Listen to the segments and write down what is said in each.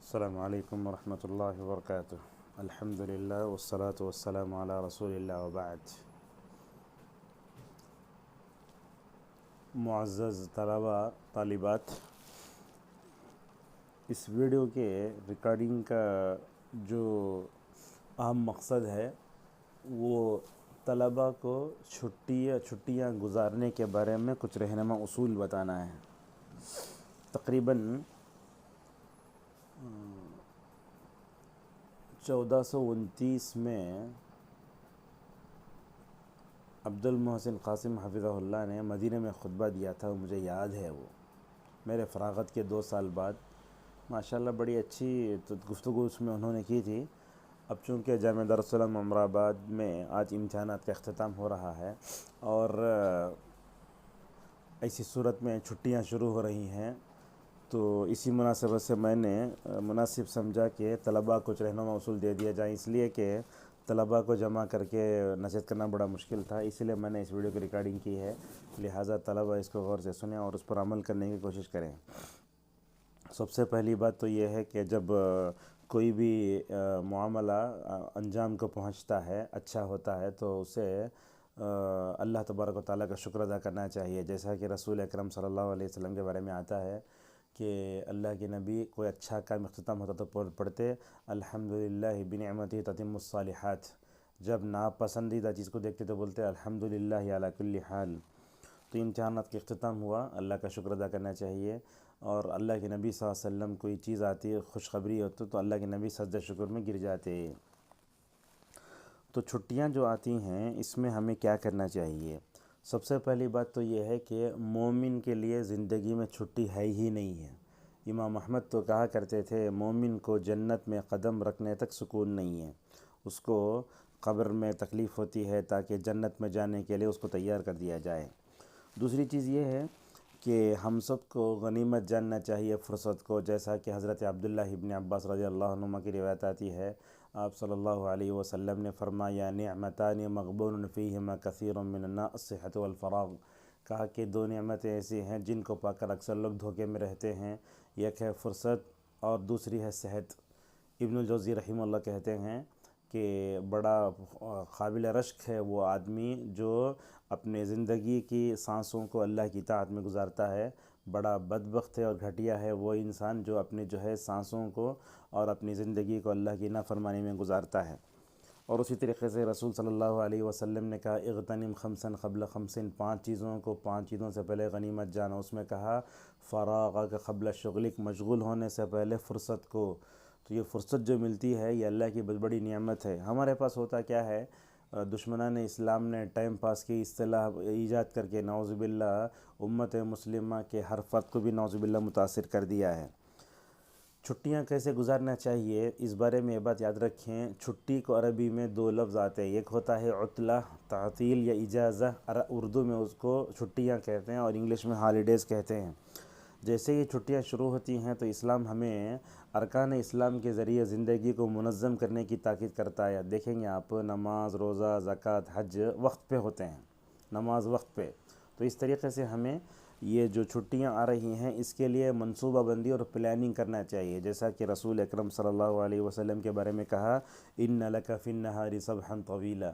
السلام علیکم ورحمۃ اللہ وبرکاتہ۔ الحمد للہ والصلاة والسلام علی رسول اللہ وبعد۔ معزز طلباء طالبات، اس ویڈیو کے ریکارڈنگ کا جو اہم مقصد ہے وہ طلباء کو چھٹیاں گزارنے کے بارے میں کچھ رہنما اصول بتانا ہے۔ تقریباً 1429 میں عبد المحسن قاسم حفظہ اللہ نے مدینہ میں خطبہ دیا تھا، مجھے یاد ہے وہ میرے فراغت کے 2 سال بعد۔ ماشاءاللہ بڑی اچھی گفتگو اس میں انہوں نے کی تھی۔ اب چونکہ جامعہ دارالسلام عمر آباد میں آج امتحانات کا اختتام ہو رہا ہے اور ایسی صورت میں چھٹیاں شروع ہو رہی ہیں، تو اسی مناسبت سے میں نے مناسب سمجھا کہ طلباء کچھ رہنما اصول دے دیا جائیں، اس لیے کہ طلباء کو جمع کر کے نصیحت کرنا بڑا مشکل تھا، اسی لیے میں نے اس ویڈیو کی ریکارڈنگ کی ہے، لہٰذا طلباء اس کو غور سے سنیں اور اس پر عمل کرنے کی کوشش کریں۔ سب سے پہلی بات تو یہ ہے کہ جب کوئی بھی معاملہ انجام کو پہنچتا ہے، اچھا ہوتا ہے، تو اسے اللہ تبارک و تعالیٰ کا شکر ادا کرنا چاہیے، جیسا کہ رسول اکرم صلی اللہ علیہ وسلم کے بارے میں آتا ہے کہ اللہ کے نبی کوئی اچھا کام اختتام ہوتا تو پڑھتے الحمدللہ بنعمتہ تتم الصالحات۔ جب ناپسندیدہ چیز کو دیکھتے تو بولتے الحمدللہ علی کل حال۔ تو امتحانات کا اختتام ہوا، اللہ کا شکر ادا کرنا چاہیے، اور اللہ کے نبی صلی اللہ علیہ وسلم کوئی چیز آتی ہے، خوشخبری ہوتی تو اللہ کے نبی سجدہ شکر میں گر جاتے۔ تو چھٹیاں جو آتی ہیں اس میں ہمیں کیا کرنا چاہیے؟ سب سے پہلی بات تو یہ ہے کہ مومن کے لیے زندگی میں چھٹی ہے ہی نہیں ہے۔ امام احمد تو کہا کرتے تھے مومن کو جنت میں قدم رکھنے تک سکون نہیں ہے، اس کو قبر میں تکلیف ہوتی ہے تاکہ جنت میں جانے کے لیے اس کو تیار کر دیا جائے۔ دوسری چیز یہ ہے کہ ہم سب کو غنیمت جاننا چاہیے فرصت کو، جیسا کہ حضرت عبداللہ ابن عباس رضی اللہ عنہما کی روایت آتی ہے، آپ صلی اللہ علیہ وسلم نے فرمایا نعمتان مغبون فیہما کثیر من الناس الصحۃ والفراغ، کہا کہ 2 نعمتیں ایسی ہیں جن کو پا کر اکثر لوگ دھوکے میں رہتے ہیں، ایک ہے فرصت اور دوسری ہے صحت۔ ابن الجوزی رحمہ اللہ کہتے ہیں کہ بڑا قابل رشک ہے وہ آدمی جو اپنے زندگی کی سانسوں کو اللہ کی اطاعت میں گزارتا ہے، بڑا بدبخت ہے اور گھٹیا ہے وہ انسان جو اپنے سانسوں کو اور اپنی زندگی کو اللہ کی نافرمانی میں گزارتا ہے۔ اور اسی طریقے سے رسول صلی اللہ علیہ وسلم نے کہا اغتنم خمسا قبل خمسن، 5 چیزوں سے پہلے غنیمت جانا، اس میں کہا فراغک قبل شغلک، مشغول ہونے سے پہلے فرصت کو۔ تو یہ فرصت جو ملتی ہے یہ اللہ کی بہت بڑی نعمت ہے۔ ہمارے پاس ہوتا کیا ہے، دشمنان اسلام نے ٹائم پاس کی اصطلاح ایجاد کر کے نعوذ باللہ امت مسلمہ کے ہر فرد کو بھی نعوذ باللہ متاثر کر دیا ہے۔ چھٹیاں کیسے گزارنا چاہیے اس بارے میں یہ بات یاد رکھیں، چھٹی کو عربی میں 2 لفظ آتے ہیں، ایک ہوتا ہے عطلہ، تعطیل یا اجازہ، اردو میں اس کو چھٹیاں کہتے ہیں اور انگلش میں ہالیڈیز کہتے ہیں۔ جیسے یہ چھٹیاں شروع ہوتی ہیں تو اسلام ہمیں ارکان اسلام کے ذریعے زندگی کو منظم کرنے کی تاکید کرتا ہے۔ دیکھیں گے آپ نماز، روزہ، زکوٰۃ، حج وقت پہ ہوتے ہیں، نماز وقت پہ، تو اس طریقے سے ہمیں یہ جو چھٹیاں آ رہی ہیں اس کے لیے منصوبہ بندی اور پلاننگ کرنا چاہیے، جیسا کہ رسول اکرم صلی اللہ علیہ وسلم کے بارے میں کہا ان لک فی النہار سبحا طویلا،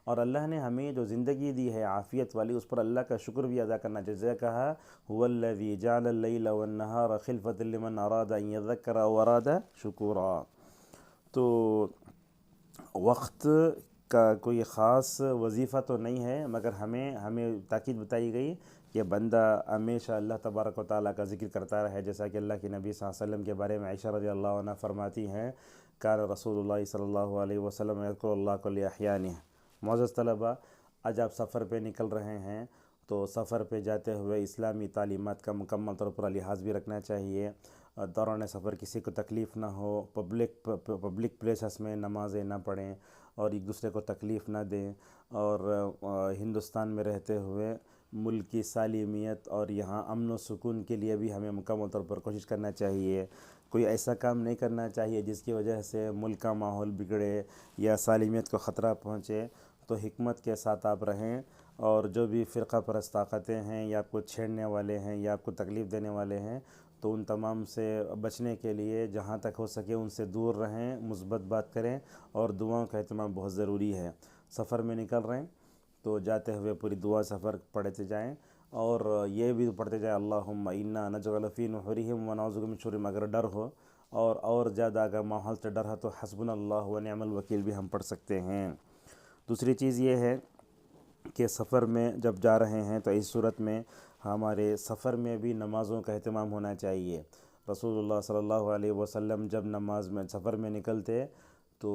اور اللہ نے ہمیں جو زندگی دی ہے عافیت والی، اس پر اللہ کا شکر بھی ادا کرنا چاہیے، جیسے کہا هو الذی جعل اللیل والنہار خلفۃ لمن اراد ان یذکر او اراد شکورا۔ تو وقت کا کوئی خاص وظیفہ تو نہیں ہے، مگر ہمیں تاکید بتائی گئی کہ بندہ ہمیشہ اللہ تبارک و تعالیٰ کا ذکر کرتا رہے، جیسا کہ اللہ کے نبی صلی اللہ علیہ وسلم کے بارے میں عائشہ رضی اللہ عنہ فرماتی ہیں کان رسول اللہ صلی اللہ علیہ وسلم یذکر اللہ کل احیانہ۔ معزز طلباء، آج آپ سفر پہ نکل رہے ہیں تو سفر پہ جاتے ہوئے اسلامی تعلیمات کا مکمل طور پر لحاظ بھی رکھنا چاہیے، دوران سفر کسی کو تکلیف نہ ہو، پبلک پلیسز میں نمازیں نہ پڑھیں اور ایک دوسرے کو تکلیف نہ دیں، اور ہندوستان میں رہتے ہوئے ملک کی سالمیت اور یہاں امن و سکون کے لیے بھی ہمیں مکمل طور پر کوشش کرنا چاہیے۔ کوئی ایسا کام نہیں کرنا چاہیے جس کی وجہ سے ملک کا ماحول بگڑے یا سالمیت کو خطرہ پہنچے، تو حکمت کے ساتھ آپ رہیں، اور جو بھی فرقہ پرست طاقتیں ہیں یا آپ کو چھیڑنے والے ہیں یا آپ کو تکلیف دینے والے ہیں تو ان تمام سے بچنے کے لیے جہاں تک ہو سکے ان سے دور رہیں، مثبت بات کریں، اور دعاؤں کا اہتمام بہت ضروری ہے۔ سفر میں نکل رہے ہیں تو جاتے ہوئے پوری دعا سفر پڑھتے جائیں، اور یہ بھی پڑھتے جائیں اللہم انا نجعل فی نحورہم ونعوذ بک من شرورہم، اگر ڈر ہو، اور زیادہ اگر ماحول سے ڈر ہے تو حسبنا اللہ ونعم الوکیل بھی ہم پڑھ سکتے ہیں۔ دوسری چیز یہ ہے کہ سفر میں جب جا رہے ہیں تو اس صورت میں ہمارے سفر میں بھی نمازوں کا اہتمام ہونا چاہیے۔ رسول اللہ صلی اللہ علیہ وسلم جب نماز میں سفر میں نکلتے تو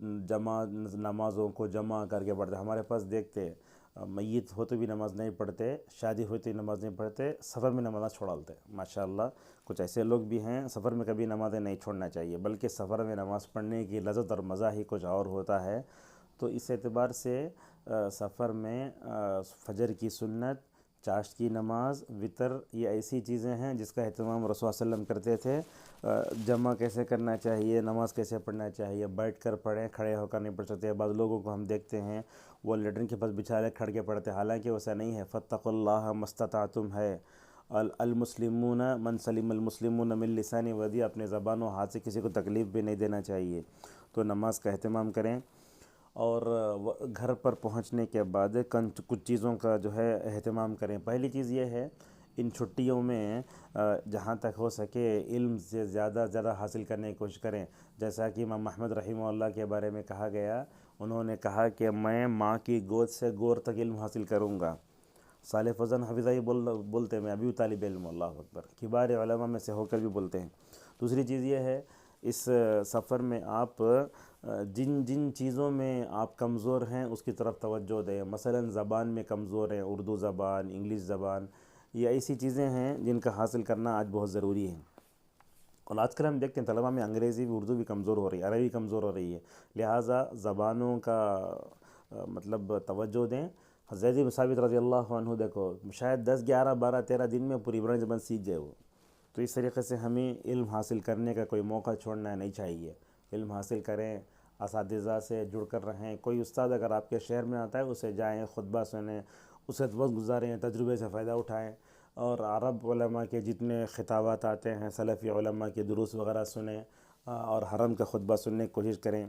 نمازوں کو جمع کر کے پڑھتے۔ ہمارے پاس دیکھتے میت ہو تو بھی نماز نہیں پڑھتے، شادی ہوئی تو نماز نہیں پڑھتے، سفر میں نماز چھوڑا لیتے۔ ماشاءاللہ کچھ ایسے لوگ بھی ہیں، سفر میں کبھی نمازیں نہیں چھوڑنا چاہیے، بلکہ سفر میں نماز پڑھنے کی لذت اور مزہ ہی کچھ اور ہوتا ہے۔ تو اس اعتبار سے سفر میں فجر کی سنت، چاشت کی نماز، وطر، یہ ایسی چیزیں ہیں جس کا اہتمام رسول صلی اللہ علیہ وسلم کرتے تھے۔ جمع کیسے کرنا چاہیے، نماز کیسے پڑھنا چاہیے، بیٹھ کر پڑھیں، کھڑے ہو کر نہیں پڑھ سکتے۔ بعض لوگوں کو ہم دیکھتے ہیں وہ لیٹرن کے پاس بچھا لے کھڑ کے پڑھتے، حالانکہ ویسا نہیں ہے۔ فاتقوا اللہ ما استطعتم ہے، المسلمون من سلم المسلمون من لسان و یدہ، اپنے زبان و ہاتھ سے کسی کو تکلیف بھی نہیں دینا چاہیے۔ تو نماز کا اہتمام کریں، اور گھر پر پہنچنے کے بعد کچھ چیزوں کا جو ہے اہتمام کریں۔ پہلی چیز یہ ہے ان چھٹیوں میں جہاں تک ہو سکے علم سے زیادہ حاصل کرنے کی کوشش کریں۔ جیسا کہ امام احمد رحمہ اللہ کے بارے میں کہا گیا، انہوں نے کہا کہ میں ماں کی گود سے گور تک علم حاصل کروں گا۔ صالح فوزان حفظہ بولتے ہیں میں ابھی طالب علم، اللہ اکبر، کبار علماء میں سے ہو کر بھی بولتے ہیں۔ دوسری چیز یہ ہے اس سفر میں آپ جن چیزوں میں آپ کمزور ہیں اس کی طرف توجہ دیں۔ مثلا زبان میں کمزور ہیں، اردو زبان، انگلش زبان، یہ ایسی چیزیں ہیں جن کا حاصل کرنا آج بہت ضروری ہے۔ اور آج کل ہم دیکھتے ہیں طلباء میں انگریزی بھی، اردو بھی کمزور ہو رہی ہے، عربی کمزور ہو رہی ہے، لہٰذا زبانوں کا مطلب توجہ دیں۔ زید بن ثابت رضی اللہ عنہ دیکھو، شاید 10، 11، 12، 13 دن میں پوری عبرانی زبان سیکھ گئے وہ۔ تو اس طریقے سے ہمیں علم حاصل کرنے کا کوئی موقع چھوڑنا نہیں چاہیے۔ علم حاصل کریں، اساتذہ سے جڑ کر رہیں۔ کوئی استاد اگر آپ کے شہر میں آتا ہے اسے جائیں، خطبہ سنیں، اس سے وقت گزاریں، تجربے سے فائدہ اٹھائیں، اور عرب علماء کے جتنے خطابات آتے ہیں، سلفی علماء کے دروس وغیرہ سنیں، اور حرم کا خطبہ سننے کی کوشش کریں۔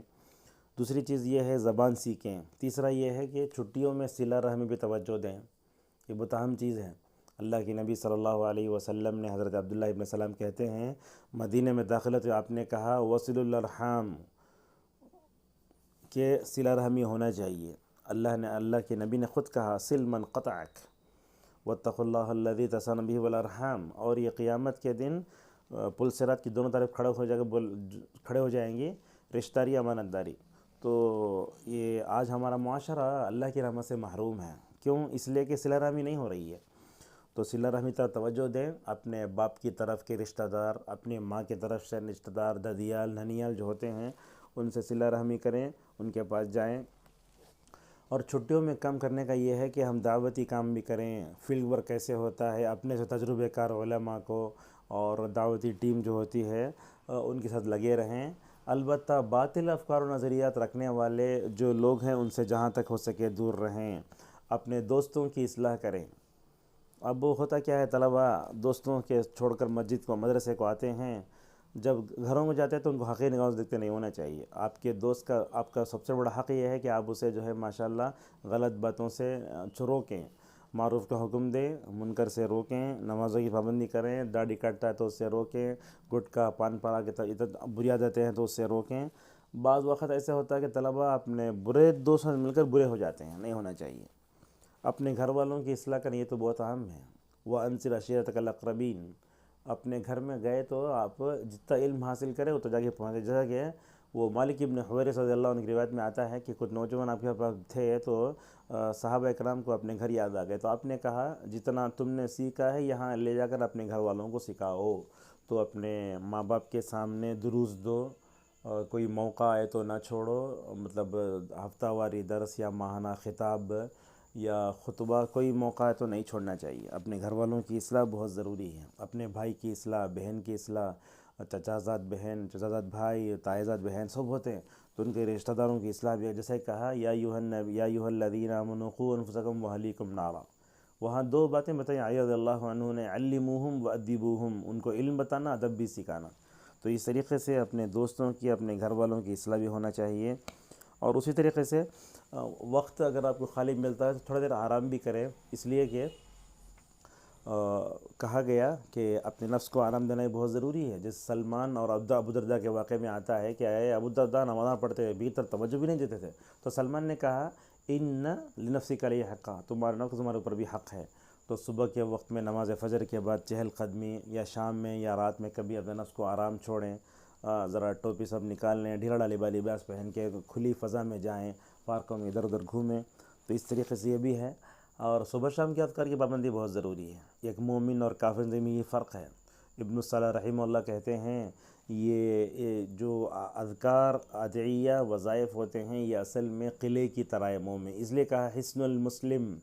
دوسری چیز یہ ہے زبان سیکھیں۔ تیسرا یہ ہے کہ چھٹیوں میں صلہ رحمی بھی توجہ دیں، یہ بہت اہم چیز ہے۔ اللہ کے نبی صلی اللہ علیہ وسلم نے، حضرت عبداللہ ابن سلام کہتے ہیں، مدینہ میں داخل ہوتے آپ نے کہا وصلوا الارحام، کہ صلہ رحمی ہونا چاہیے۔ اللہ کے نبی نے خود کہا صل من قطعک واتقوا اللہ الذی تساءلون بہ والارحام، اور یہ قیامت کے دن پل صراط کی دونوں طرف کھڑے ہو جائیں گے رشتہ داری، امانت داری۔ تو یہ آج ہمارا معاشرہ اللہ کی رحمت سے محروم ہے، کیوں؟ اس لیے کہ صلہ رحمی نہیں ہو رہی ہے۔ تو صلہ رحمی طرف توجہ دیں، اپنے باپ کی طرف کے رشتہ دار، اپنی ماں کی طرف سے رشتہ دار، ددیال، ننیال جو ہوتے ہیں ان سے صلہ رحمی کریں، ان کے پاس جائیں۔ اور چھٹیوں میں کم کرنے کا یہ ہے کہ ہم دعوتی کام بھی کریں۔ فیلڈ ورک کیسے ہوتا ہے، اپنے سے تجربے کار علماء کو اور دعوتی ٹیم جو ہوتی ہے ان کے ساتھ لگے رہیں۔ البتہ باطل افکار و نظریات رکھنے والے جو لوگ ہیں ان سے جہاں تک ہو سکے دور رہیں۔ اپنے دوستوں کی اصلاح کریں۔ اب ہوتا کیا ہے، طلباء دوستوں کے چھوڑ کر مسجد کو، مدرسے کو آتے ہیں، جب گھروں میں جاتے ہیں تو ان کو حقیر نگاہوں سے دیکھتے نہیں ہونا چاہیے۔ آپ کے دوست کا، آپ کا سب سے بڑا حق یہ ہے کہ آپ اسے جو ہے ماشاءاللہ غلط باتوں سے روکیں، معروف کا حکم دیں، منکر سے روکیں، نمازوں کی پابندی کریں، داڑھی کاٹتا ہے تو اس سے روکیں، گٹکا، پان پارا کی بری عادتیں ہیں تو اس سے روکیں۔ بعض وقت ایسا ہوتا ہے کہ طلباء اپنے برے دوستوں سے مل کر برے ہو جاتے ہیں، نہیں ہونا چاہیے۔ اپنے گھر والوں کی اصلاح کریں، یہ تو بہت اہم ہے۔ وَأَنذِرْ عَشِيرَتَكَ الْأَقْرَبِينَ، اپنے گھر میں گئے تو آپ جتنا علم حاصل کریں وہ تو جا کے پہنچے۔ جیسا کہ وہ مالک ابن حویرث رضی اللہ عنہ کی روایت میں آتا ہے کہ کچھ نوجوان آپ کے پاس تھے تو صحابہ اکرام کو اپنے گھر یاد آ گئے، تو آپ نے کہا جتنا تم نے سیکھا ہے یہاں لے جا کر اپنے گھر والوں کو سکھاؤ۔ تو اپنے ماں باپ کے سامنے دروس دو، کوئی موقع آئے تو نہ چھوڑو، مطلب ہفتہ واری درس یا ماہانہ خطاب یا خطبہ، کوئی موقع ہے تو نہیں چھوڑنا چاہیے۔ اپنے گھر والوں کی اصلاح بہت ضروری ہے، اپنے بھائی کی اصلاح، بہن کی اصلاح، چچا زاد بہن، چچا زاد بھائی، تائی زاد بہن سب ہوتے ہیں، تو ان کے رشتہ داروں کی اصلاح بھی ہے۔ جیسے کہا یا ایھا الذین آمنوا قوا انفسکم واہلیکم نارا، وہاں دو باتیں بتائیں علی رضی اللہ عنہ نے، علموہم و ادبوہم، ان کو علم بتانا، ادب بھی سکھانا۔ تو اس طریقے سے اپنے دوستوں کی، اپنے گھر والوں کی اصلاح بھی ہونا چاہیے۔ اور اسی طریقے سے وقت اگر آپ کو خالی ملتا ہے تو تھوڑا دیر آرام بھی کریں، اس لیے کہ کہا گیا کہ اپنے نفس کو آرام دینا بہت ضروری ہے۔ جیسے سلمان اور ابو درداء کے واقعے میں آتا ہے کہ ابو درداء نماز پڑھتے ہوئے بھی طرف توجہ بھی نہیں دیتے تھے، تو سلمان نے کہا ان لنفسک علیہ حقا، تمہارا نفس تمہارے اوپر بھی حق ہے۔ تو صبح کے وقت میں نماز فجر کے بعد چہل قدمی، یا شام میں یا رات میں کبھی اپنے نفس کو آرام چھوڑیں، ذرا ٹوپی سب نکال لیں، ڈھیلا ڈالی لباس پہن کے کھلی فضا میں جائیں، پارکوں میں ادھر ادھر گھومیں۔ تو اس طریقے سے یہ بھی ہے۔ اور صبح شام کے اذکار کی پابندی بہت ضروری ہے۔ ایک مومن اور کافر میں یہ فرق ہے۔ ابن الصلاح رحمہ اللہ کہتے ہیں یہ جو اذکار، ادعیہ، وظائف ہوتے ہیں، یہ اصل میں قلعے کی طرح ہے مومن، اس لیے کہا حصن المسلم۔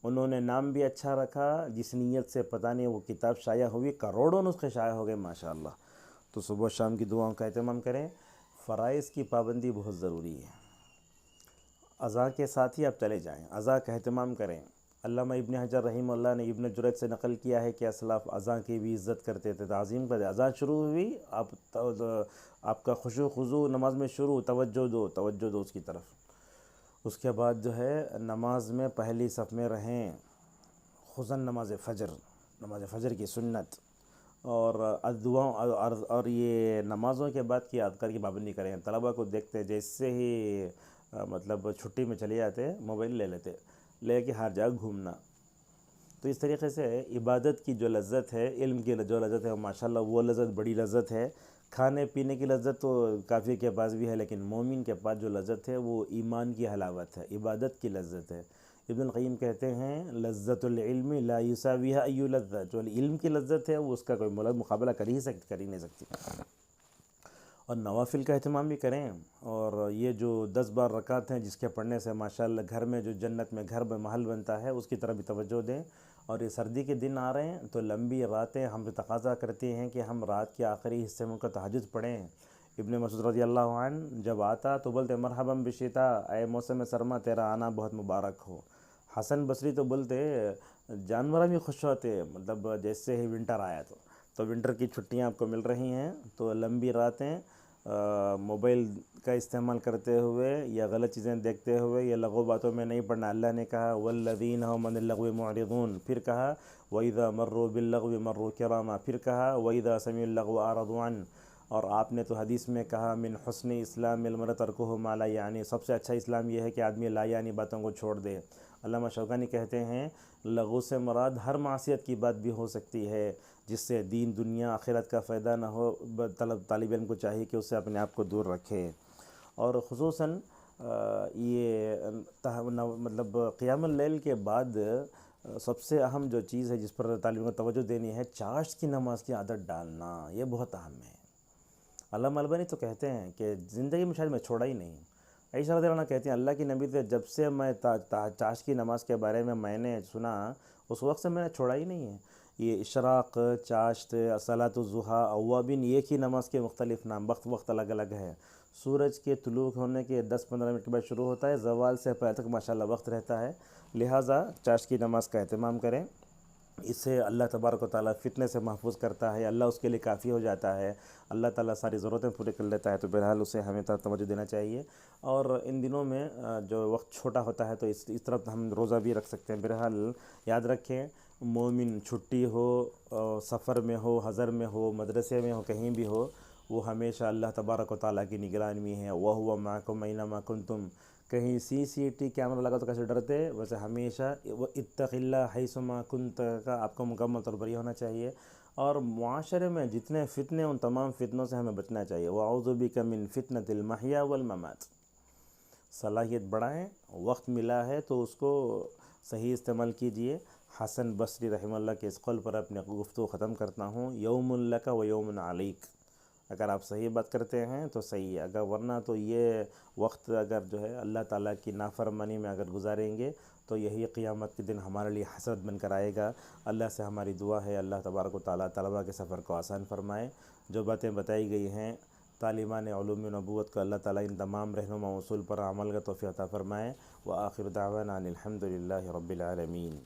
انہوں نے نام بھی اچھا رکھا، جس نیت سے پتہ نہیں وہ کتاب شائع ہوئی، کروڑوں نسخے شائع ہو گئے ماشاءاللہ۔ تو صبح و شام کی دعاؤں کا اہتمام کریں۔ فرائض کی پابندی بہت ضروری ہے۔ اذان کے ساتھ ہی آپ چلے جائیں، اذان کا اہتمام کریں۔ علامہ ابن حجر رحمہ اللہ نے ابن جریج سے نقل کیا ہے کہ اسلاف اذان کی بھی عزت کرتے تھے، تعظیم کرتے۔ اذان شروع ہوئی، آپ کا خشوع خضوع نماز میں شروع، توجہ دو اس کی طرف۔ اس کے بعد جو ہے نماز میں پہلی صف میں رہیں، خصوصاً نماز فجر کی سنت، اور دعاؤں اور یہ نمازوں کے بعد کی اذکار کی پابندی کریں۔ طلبہ کو دیکھتے جیسے ہی مطلب چھٹی میں چلے جاتے، موبائل لے لیتے، لے کے ہر جگہ گھومنا۔ تو اس طریقے سے عبادت کی جو لذت ہے، علم کی جو لذت ہے، ماشاءاللہ وہ لذت بڑی لذت ہے۔ کھانے پینے کی لذت تو کافی کے پاس بھی ہے، لیکن مومن کے پاس جو لذت ہے وہ ایمان کی حلاوت ہے، عبادت کی لذت ہے۔ ابن القیم کہتے ہیں لذت العلم لا یساویہا ای لذت، جو علم کی لذت ہے وہ اس کا کوئی مقابلہ کر ہی نہیں سکتی۔ اور نوافل کا اہتمام بھی کریں، اور یہ جو 10 رکعت ہیں جس کے پڑھنے سے ماشاءاللہ گھر میں جو جنت میں گھر میں محل بنتا ہے، اس کی طرف بھی توجہ دیں۔ اور یہ سردی کے دن آ رہے ہیں تو لمبی راتیں ہم سے تقاضا کرتی ہیں کہ ہم رات کے آخری حصے میں ان کا تہجد پڑھیں۔ ابن مسعود رضی اللہ عنہ جب آتا تو بولتے مرحبا بالشتاء، اے موسم سرما تیرا آنا بہت مبارک ہو۔ حسن بصری تو بولتے جانور بھی خوش ہوتے، مطلب جیسے ہی ونٹر آیا تو ونٹر کی چھٹیاں آپ کو مل رہی ہیں تو لمبی راتیں موبائل کا استعمال کرتے ہوئے یا غلط چیزیں دیکھتے ہوئے یا لغو باتوں میں نہیں پڑھنا۔ اللہ نے کہا والذین هم عن اللغو معرضون، پھر کہا وَإِذَا مَرُّوا بِاللَّغْوِ مَرُّوا كِرَامًا، پھر کہا وَإِذَا سَمِعُوا اللَّغْوَ أَعْرَضُوا عَنْهُ، اور آپ نے تو حدیث میں کہا من حسن اسلام المرء ترکہ ما لا یعنی، سب سے اچھا اسلام یہ ہے کہ آدمی لا یعنی باتوں کو چھوڑ دے۔ علامہ شوکانی کہتے ہیں لغو سے مراد ہر معصیت کی بات بھی ہو سکتی ہے جس سے دین دنیا آخرت کا فائدہ نہ ہو، طالب علم کو چاہیے کہ اس سے اپنے آپ کو دور رکھے۔ اور خصوصاً یہ مطلب قیام اللیل کے بعد سب سے اہم جو چیز ہے جس پر طالب کو توجہ دینی ہے، چاشت کی نماز کی عادت ڈالنا، یہ بہت اہم ہے۔ علامہ البانی تو کہتے ہیں کہ زندگی میں شاید میں چھوڑا ہی نہیں۔ عائشہ رضی اللہ عنہ کہتی ہیں اللہ کی نبی سے جب سے میں چاشت کی نماز کے بارے میں نے سنا، اس وقت سے میں نے چھوڑا ہی نہیں ہے۔ یہ اشراق، چاشت، صلاۃ الضحیٰ، اوابین، ایک ہی نماز کے مختلف نام، وقت الگ الگ ہے۔ سورج کے طلوع ہونے کے 10-15 منٹ کے بعد شروع ہوتا ہے، زوال سے پہلے تک ماشاءاللہ وقت رہتا ہے، لہٰذا چاشت کی نماز کا اہتمام کریں۔ اس سے اللہ تبارک و تعالیٰ فتنے سے محفوظ کرتا ہے، اللہ اس کے لیے کافی ہو جاتا ہے، اللہ تعالیٰ ساری ضرورتیں پوری کر لیتا ہے۔ تو بہرحال اسے ہمیں توجہ دینا چاہیے۔ اور ان دنوں میں جو وقت چھوٹا ہوتا ہے تو اس طرف ہم روزہ بھی رکھ سکتے ہیں۔ بہرحال یاد رکھیں مومن چھٹی ہو، سفر میں ہو، حضر میں ہو، مدرسے میں ہو، کہیں بھی ہو، وہ ہمیشہ اللہ تبارک و تعالیٰ کی نگرانی میں ہے۔ وَهُوَ مَعَكُمْ أَيْنَمَا كُنْتُمْ، کہیں CCTV کیمرہ لگا تو کیسے ڈرتے، ویسے ہمیشہ اتق اللہ حیثما کنت کا آپ کو مکمل طور پر یہ ہونا چاہیے۔ اور معاشرے میں جتنے فتنے، ان تمام فتنوں سے ہمیں بچنا چاہیے۔ وَأَعُوذُ بِكَ مِنْ فِتْنَةِ الْمَحْيَا وَالْمَمَاتِ، صلاحیت بڑھائیں، وقت ملا ہے تو اس کو صحیح استعمال کیجئے۔ حسن بصری رحمہ اللہ کے اس قول پر اپنے گفتگو ختم کرتا ہوں، یوم لک و یوم علیک، اگر آپ صحیح بات کرتے ہیں تو صحیح ہے، اگر ورنہ تو یہ وقت اگر جو ہے اللہ تعالیٰ کی نافرمانی میں اگر گزاریں گے تو یہی قیامت کے دن ہمارے لیے حسرت بن کر آئے گا۔ اللہ سے ہماری دعا ہے اللہ تبارک و تعالیٰ طلباء کے سفر کو آسان فرمائے۔ جو باتیں بتائی گئی ہیں طالبان علوم نبوت کو اللہ تعالیٰ ان تمام رہنما اصول پر عمل کا توفیق عطا فرمائے۔ وآخر دعوانا ان الحمد للہ رب العالمین۔